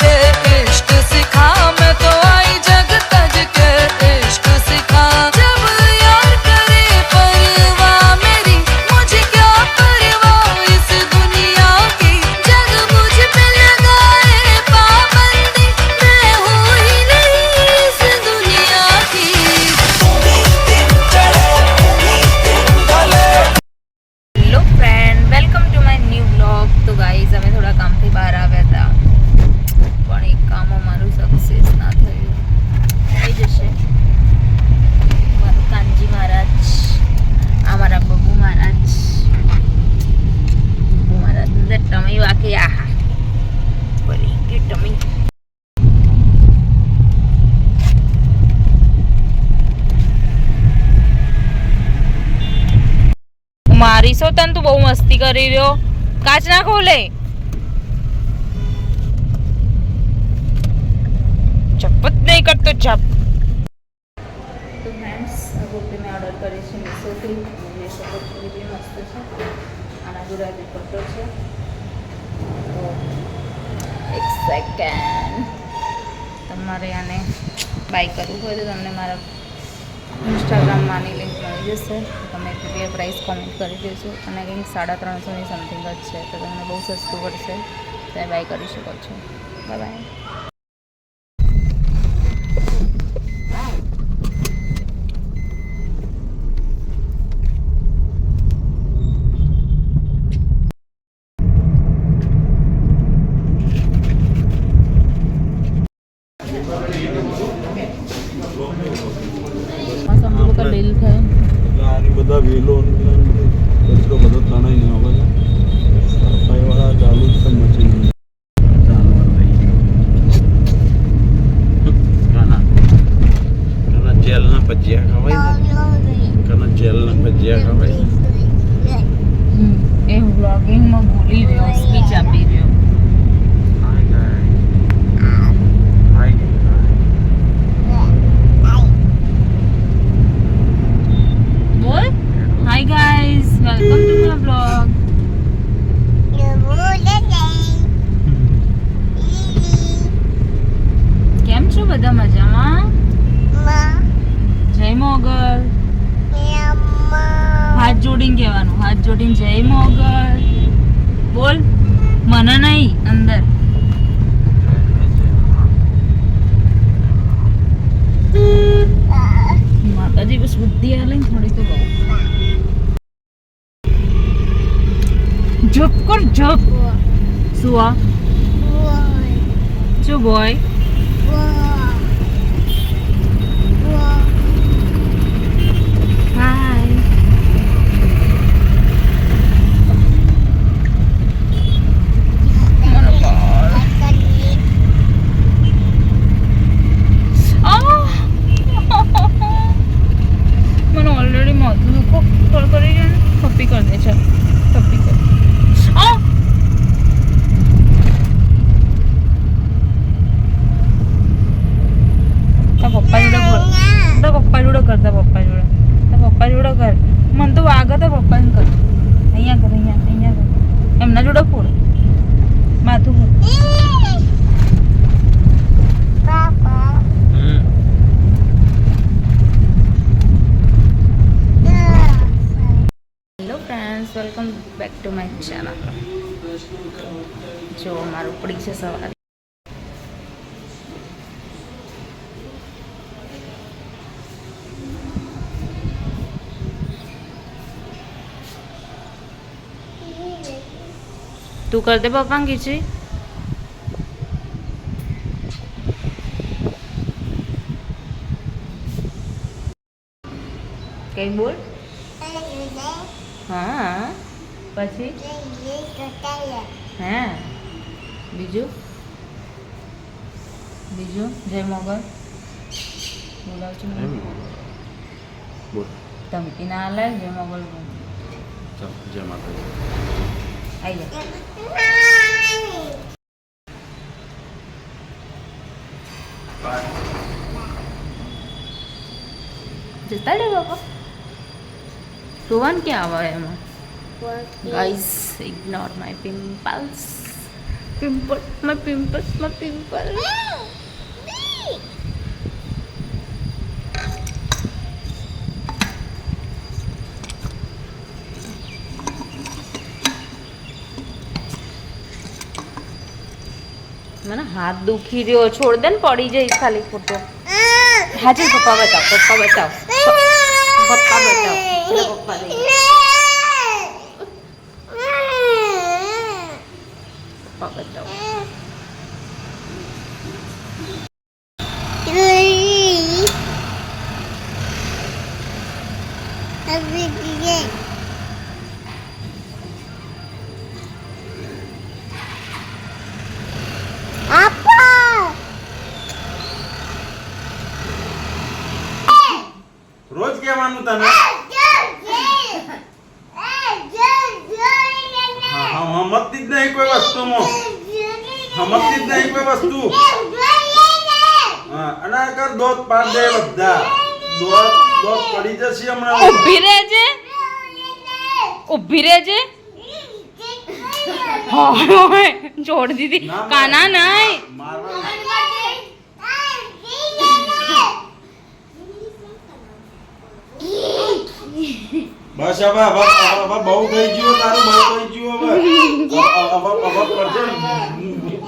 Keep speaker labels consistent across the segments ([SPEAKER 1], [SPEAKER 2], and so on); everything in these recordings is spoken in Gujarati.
[SPEAKER 1] के इश्क सिखा मैं तो आई जग तज के इश्क सिखा जब यार करे परवाह मेरी मुझे क्या परवाह इस दुनिया की जग मुझ पे लगाए पाबंदी मैं हूँ ही नहीं इस दुनिया की hello friend welcome to my new blog તો ગાઈઝ અમે થોડા કામથી બહાર આવ્યા હતા પણ એક કામ અમારું સક્સેસ ના થયું થઈ જશે મારું કાનજી મહારાજ આ મારા બબુ મહારાજ અંદર ટમી વાકી આહા પડી ગઈ ટમી મારી સો તન તું બહુ મસ્તી કરી રહ્યો કાચ ના ખોલે ચપત નહીં કરતો ચપ તો ફ્રેન્ડ્સ આ કુર્તી મેં ઓર્ડર કરી છે મીશોથી જોઈ શકો છો કેટલી મસ્ત છે આના જોડે દુપટ્ટો છે તો એક સેકન્ડ તમારે આને બાય કરવું હોય તો તમને મારા ઇન્સ્ટાગ્રામમાંની લિંક મળી જશે તમે કેટલી પ્રાઇસ કોમેન્ટ કરી દેજો અને કંઈક 350ની સમથિંગ જ છે તો તમને બહુ સસ્તું પડશે તમે બાય કરી શકો છો બાય બાય
[SPEAKER 2] બધા વેલો કચરો બધો તણાઈ આવે છે સફાઈવાળા ચાલુ જ છે મશીન કાના જેલના ભજીયા ખવાય કાના જેલના ભજીયા ખવાય
[SPEAKER 1] એ વ્લોગિંગમાં બોલી રહ્યો સ્પીચ આપી રહ્યો Hi guys, welcome to my vlog. કેમ છો બધા મજામાં? જય મોગલ. હાથ જોડીને કહેવાનું હાથ જોડીને જય મોગલ બોલ મને નહીં અંદર માતાજી બસ બુદ્ધિ આલે થોડી તો બહુ જપ કર જપ સુવા શું બોય હાય મને ઓલરેડી માથું દુખો કોલ કરી છે થપ્પી કરી દે છે થપ્પી કર પપ્પા જોડે કરતા પપ્પા જોડે કર મને તો વાગે તો પપ્પાને કર અહીંયા કર અહીંયા કર એમના જોડે ફોડ માથું ફોડ hello friends welcome back to my channel જો મારું પડી છે સવારે તું કર દે પપ્પા ખીચડી કઈ બોલ હા પછી હે બીજું જય મોગલ બોલાવજો ધમકી ના લે જય મોગલ
[SPEAKER 2] જય માતા
[SPEAKER 1] આવી જા જતા લે બાપા રોવાનું ક્યાં આવે એમાં guys ignore my pimples pimple માં પિમ્પલ મને હાથ દુખી રહ્યો છોડ દે ને પડી જઈશ ખાલી ખોટો હા ચાલ પપ્પા બતાવ પપ્પા બતાવ ચલો પપ્પા દે પપ્પા બતાવ
[SPEAKER 2] રોજ કહેવાનું તને સમજતી જ નહીં કોઈ વસ્તુમાં સમજતી જ નહીં કોઈ વસ્તુ હા અને આ કર દોત પાડ દે બધા દોત પડી જશે હમણાં
[SPEAKER 1] ઊભી રહેજે છોડ દીધી કાના નહીં
[SPEAKER 2] બસ હવે બહુ થઈ ગયું તારું બહુ થઈ ગયું હવે કરજે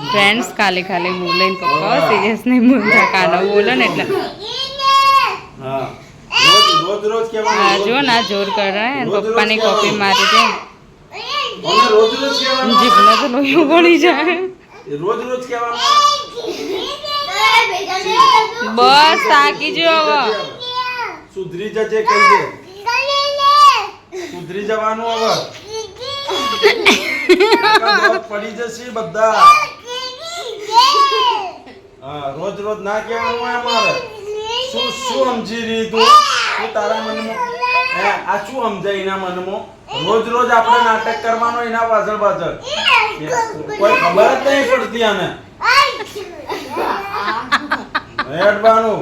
[SPEAKER 1] ફ્રેન્ડ્સ ખાલી બોલે ને પપ્પા સિરિયસ નહીં બોલતા કાનો બોલે ને એટલે
[SPEAKER 2] હા રોજ કહેવાનું
[SPEAKER 1] જો ના જોર કર રહા હે પપ્પા ની કોપી મારી દે
[SPEAKER 2] રોજ કહેવાનું
[SPEAKER 1] જીભમાં તો લોહી પડી જાય
[SPEAKER 2] રોજ કહેવાનું
[SPEAKER 1] બસ તાકી જો હવે
[SPEAKER 2] સુધરી જજે કહી દે સુધરી જવાનું હવે પડી જશે બધા હા રોજ ના કહેવાનું હોય અમારે શું સમજી રહી તું તારા મનમાં આ શું સમજાય એના મનમાં રોજ આપણે નાટક કરવાનો એના પાછળ કોઈ ખબર જ નહીં પડતી આને હેડવાનું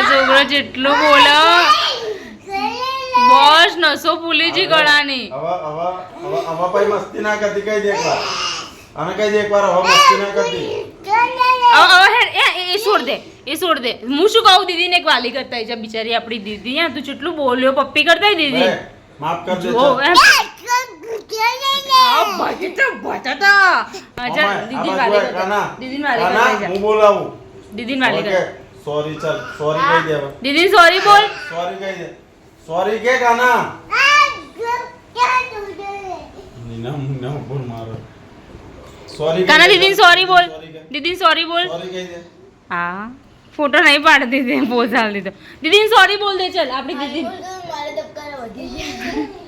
[SPEAKER 1] છોકરો જેટલું બોલો બસ નસો ભૂલી જી ગળાની
[SPEAKER 2] હવે ભાઈ મસ્તી ના કરતી કઈ દે એકવાર અને કઈ દે એકવાર હવે મસ્તી ના કરતી
[SPEAKER 1] એ છોડ દે હું શું કહું દીદી ને એક વાલી કરતા છે બિચારી આપણી દીદી તું જેટલું બોલ્યો પપ્પી કરતા દીદી
[SPEAKER 2] માફ કર દે હું બોલાવું
[SPEAKER 1] દીદી વાલી કર
[SPEAKER 2] સોરી ચાલ સોરી કહી દે
[SPEAKER 1] દીદી સોરી બોલ
[SPEAKER 2] સોરી કહી દે સોરી કે કાના નીના બોલ મારો સોરી
[SPEAKER 1] કાના દીદી સોરી બોલ દીદી સોરી બોલ
[SPEAKER 2] સોરી કહી દે
[SPEAKER 1] હા ફોટો નહીં પાડતી દે પોઝ હાલ દીધો દીદી સોરી બોલ દે ચલ આપણી દીદી
[SPEAKER 3] મારે ધબકારા વધી ગયા